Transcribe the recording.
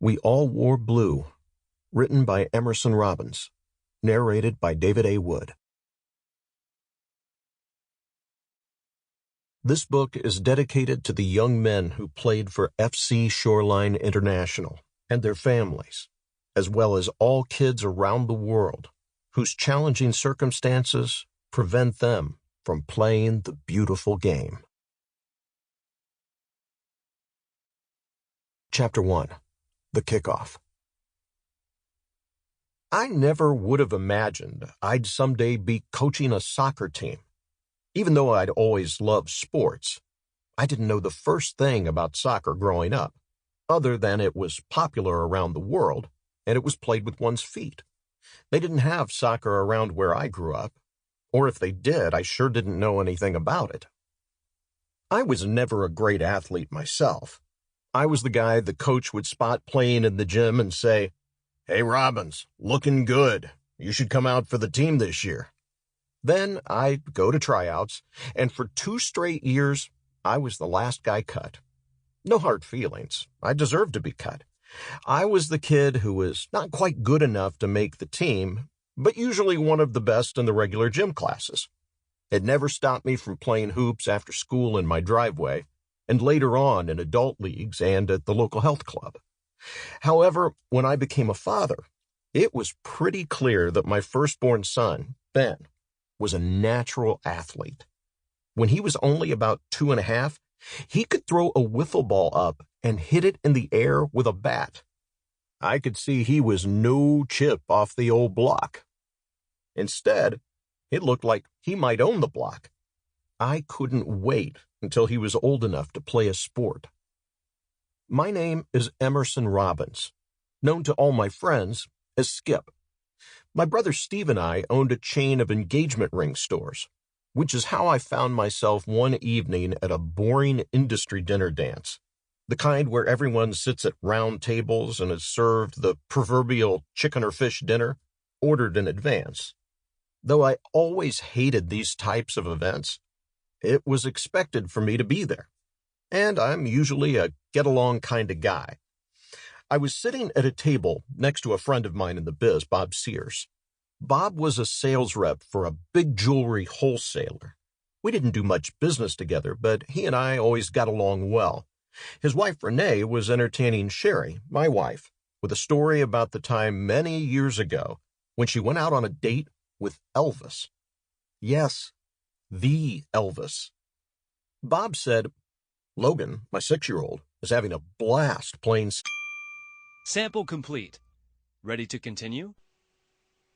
We All Wore Blue, written by Emerson Robbins, narrated by David A. Wood. This book is dedicated to the young men who played for FC Shoreline International and their families, as well as all kids around the world whose challenging circumstances prevent them from playing the beautiful game. Chapter 1. The Kickoff. I never would have imagined I'd someday be coaching a soccer team. Even though I'd always loved sports, I didn't know the first thing about soccer growing up, other than it was popular around the world and it was played with one's feet. They didn't have soccer around where I grew up, or if they did, I sure didn't know anything about it. I was never a great athlete myself. I was the guy the coach would spot playing in the gym and say, "Hey, Robbins, looking good. You should come out for the team this year." Then I'd go to tryouts, and for 2 straight years, I was the last guy cut. No hard feelings. I deserved to be cut. I was the kid who was not quite good enough to make the team, but usually one of the best in the regular gym classes. It never stopped me from playing hoops after school in my driveway, and later on in adult leagues and at the local health club. However, when I became a father, it was pretty clear that my firstborn son, Ben, was a natural athlete. When he was only about 2.5, he could throw a wiffle ball up and hit it in the air with a bat. I could see he was no chip off the old block. Instead, it looked like he might own the block. I couldn't wait until he was old enough to play a sport. My name is Emerson Robbins, known to all my friends as Skip. My brother Steve and I owned a chain of engagement ring stores, which is how I found myself one evening at a boring industry dinner dance, the kind where everyone sits at round tables and is served the proverbial chicken or fish dinner ordered in advance. Though I always hated these types of events, it was expected for me to be there, and I'm usually a get-along kind of guy. I was sitting at a table next to a friend of mine in the biz, Bob Sears. Bob was a sales rep for a big jewelry wholesaler. We didn't do much business together, but he and I always got along well. His wife, Renee, was entertaining Sherry, my wife, with a story about the time many years ago when she went out on a date with Elvis. Yes, the Elvis. Bob said, "Logan, my 6-year-old, is having a blast playing..." Sample complete. Ready to continue?